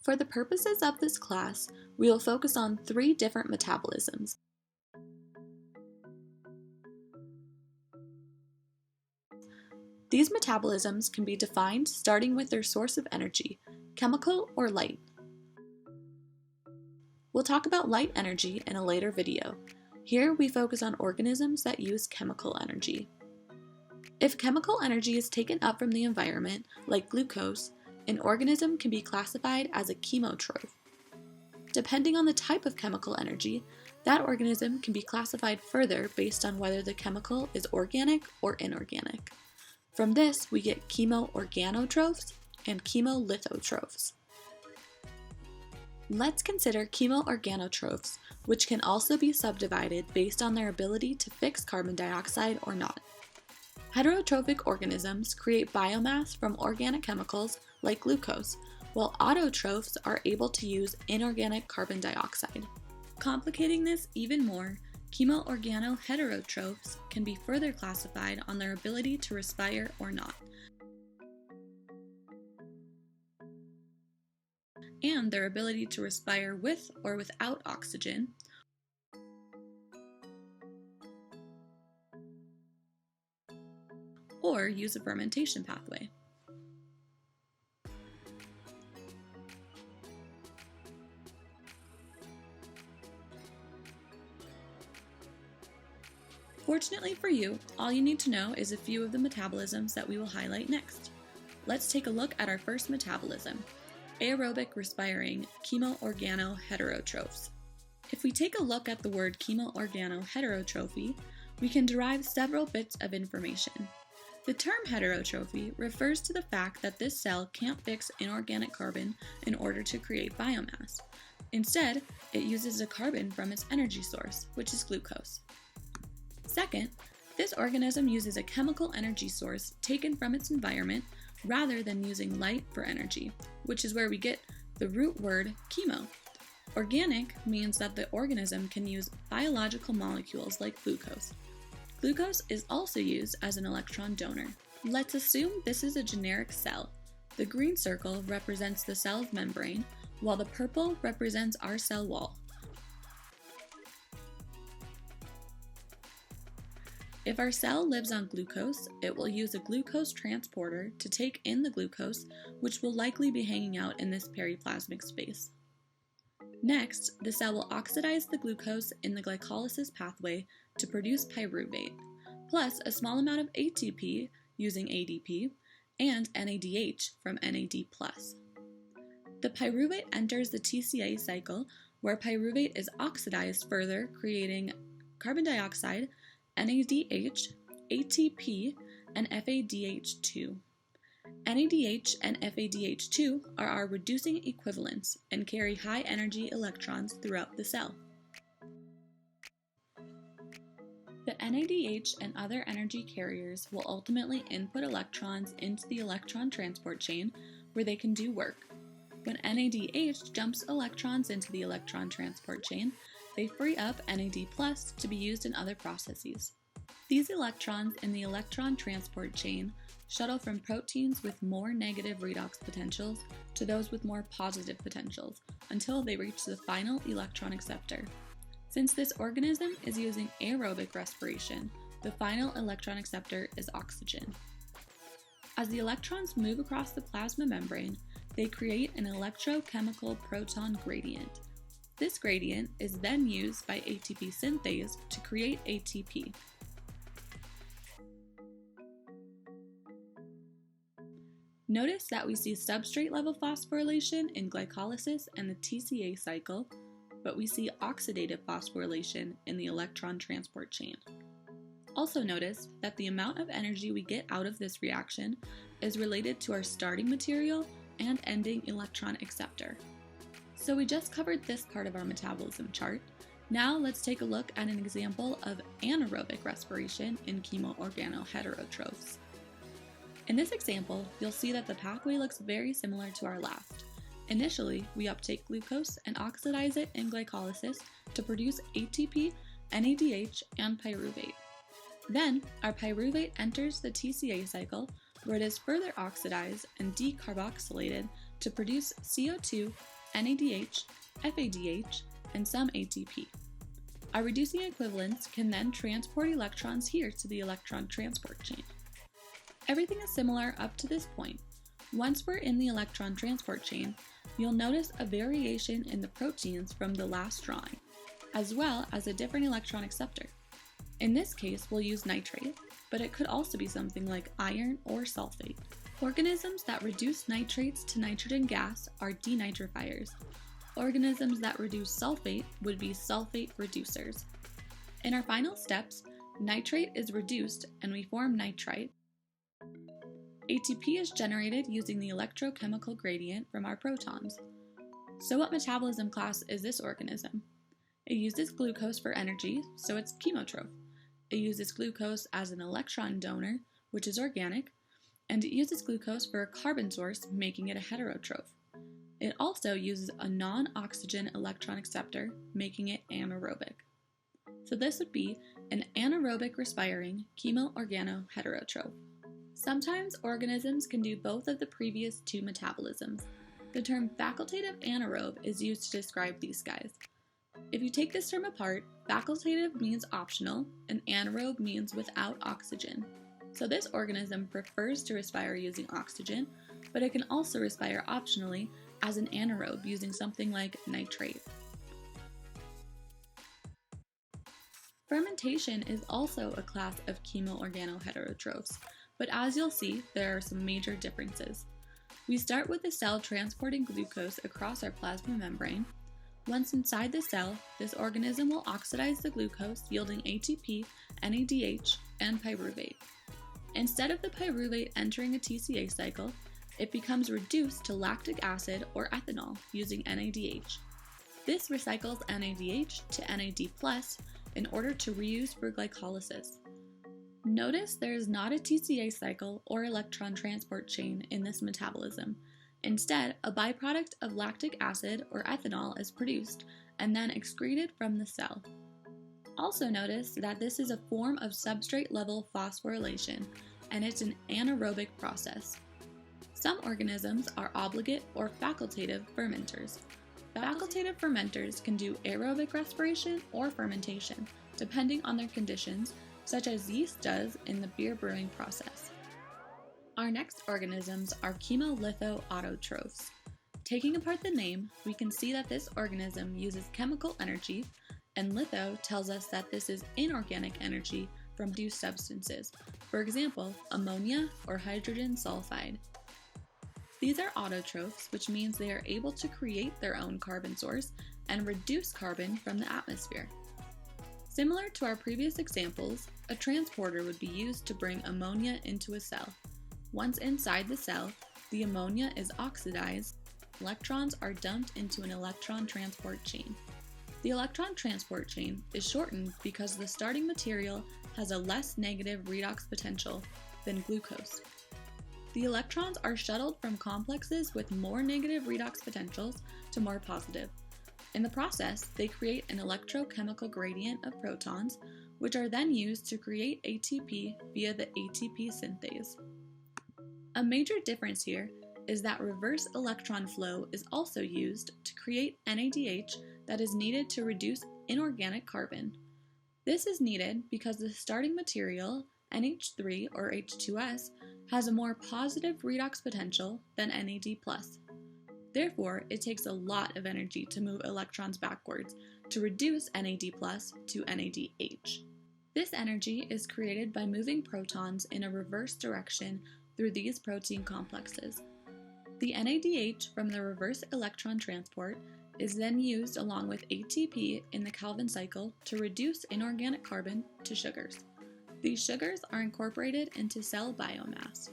For the purposes of this class, we will focus on 3 different metabolisms. These metabolisms can be defined starting with their source of energy, chemical or light. We'll talk about light energy in a later video. Here we focus on organisms that use chemical energy. If chemical energy is taken up from the environment, like glucose, an organism can be classified as a chemotroph. Depending on the type of chemical energy, that organism can be classified further based on whether the chemical is organic or inorganic. From this, we get Chemoorganotrophs and Chemolithotrophs. Let's consider Chemoorganotrophs, which can also be subdivided based on their ability to fix carbon dioxide or not. Heterotrophic organisms create biomass from organic chemicals like glucose, while autotrophs are able to use inorganic carbon dioxide. Complicating this even more, Chemoorganoheterotrophs can be further classified on their ability to respire or not, and their ability to respire with or without oxygen, or use a fermentation pathway. Fortunately for you, all you need to know is a few of the metabolisms that we will highlight next. Let's take a look at our first metabolism, aerobic respiring Chemoorganoheterotrophs. If we take a look at the word Chemolorganoheterotrophy, we can derive several bits of information. The term heterotrophy refers to the fact that this cell can't fix inorganic carbon in order to create biomass. Instead, it uses a carbon from its energy source, which is glucose. Second, this organism uses a chemical energy source taken from its environment rather than using light for energy, which is where we get the root word chemo. Organic means that the organism can use biological molecules like glucose. Glucose is also used as an electron donor. Let's assume this is a generic cell. The green circle represents the cell's membrane, while the purple represents our cell wall. If our cell lives on glucose, it will use a glucose transporter to take in the glucose, which will likely be hanging out in this periplasmic space. Next, the cell will oxidize the glucose in the glycolysis pathway to produce pyruvate, plus a small amount of ATP using ADP, and NADH from NAD+. The pyruvate enters the TCA cycle, where pyruvate is oxidized further, creating carbon dioxide, NADH, ATP, and FADH2. NADH and FADH2 are our reducing equivalents and carry high energy electrons throughout the cell. The NADH and other energy carriers will ultimately input electrons into the electron transport chain where they can do work. When NADH dumps electrons into the electron transport chain, they free up NAD+ to be used in other processes. These electrons in the electron transport chain shuttle from proteins with more negative redox potentials to those with more positive potentials until they reach the final electron acceptor. Since this organism is using aerobic respiration, the final electron acceptor is oxygen. As the electrons move across the plasma membrane, they create an electrochemical proton gradient. This gradient is then used by ATP synthase to create ATP. Notice that we see substrate level phosphorylation in glycolysis and the TCA cycle, but we see oxidative phosphorylation in the electron transport chain. Also notice that the amount of energy we get out of this reaction is related to our starting material and ending electron acceptor. So we just covered this part of our metabolism chart. Now let's take a look at an example of anaerobic respiration in Chemoorganoheterotrophs. In this example, you'll see that the pathway looks very similar to our last. Initially, we uptake glucose and oxidize it in glycolysis to produce ATP, NADH, and pyruvate. Then, our pyruvate enters the TCA cycle, where it is further oxidized and decarboxylated to produce CO2, NADH, FADH, and some ATP. Our reducing equivalents can then transport electrons here to the electron transport chain. Everything is similar up to this point. Once we're in the electron transport chain, you'll notice a variation in the proteins from the last drawing, as well as a different electron acceptor. In this case, we'll use nitrate, but it could also be something like iron or sulfate. Organisms that reduce nitrates to nitrogen gas are denitrifiers. Organisms that reduce sulfate would be sulfate reducers. In our final steps, nitrate is reduced and we form nitrite. ATP is generated using the electrochemical gradient from our protons. So what metabolism class is this organism? It uses glucose for energy, so it's chemotroph. It uses glucose as an electron donor, which is organic, and it uses glucose for a carbon source, making it a heterotroph. It also uses a non-oxygen electron acceptor, making it anaerobic. So this would be an anaerobic respiring chemoorganoheterotroph. Sometimes organisms can do both of the previous two metabolisms. The term facultative anaerobe is used to describe these guys. If you take this term apart, facultative means optional and anaerobe means without oxygen. So this organism prefers to respire using oxygen, but it can also respire optionally as an anaerobe using something like nitrate. Fermentation is also a class of chemoorganoheterotrophs, but as you'll see, there are some major differences. We start with the cell transporting glucose across our plasma membrane. Once inside the cell, this organism will oxidize the glucose, yielding ATP, NADH, and pyruvate. Instead of the pyruvate entering a TCA cycle, it becomes reduced to lactic acid or ethanol using NADH. This recycles NADH to NAD+ in order to reuse for glycolysis. Notice there is not a TCA cycle or electron transport chain in this metabolism. Instead, a byproduct of lactic acid or ethanol is produced and then excreted from the cell. Also notice that this is a form of substrate-level phosphorylation, and it's an anaerobic process. Some organisms are obligate or facultative fermenters. Facultative fermenters can do aerobic respiration or fermentation, depending on their conditions, such as yeast does in the beer brewing process. Our next organisms are Chemolithotrophs. Taking apart the name, we can see that this organism uses chemical energy, and litho tells us that this is inorganic energy from reduced substances, for example, ammonia or hydrogen sulfide. These are autotrophs, which means they are able to create their own carbon source and reduce carbon from the atmosphere. Similar to our previous examples, a transporter would be used to bring ammonia into a cell. Once inside the cell, the ammonia is oxidized. Electrons are dumped into an electron transport chain. The electron transport chain is shortened because the starting material has a less negative redox potential than glucose. The electrons are shuttled from complexes with more negative redox potentials to more positive. In the process, they create an electrochemical gradient of protons, which are then used to create ATP via the ATP synthase. A major difference here is that reverse electron flow is also used to create NADH that is needed to reduce inorganic carbon. This is needed because the starting material, NH3 or H2S, has a more positive redox potential than NAD+. Therefore, it takes a lot of energy to move electrons backwards to reduce NAD+ to NADH. This energy is created by moving protons in a reverse direction through these protein complexes. The NADH from the reverse electron transport is then used along with ATP in the Calvin cycle to reduce inorganic carbon to sugars. These sugars are incorporated into cell biomass.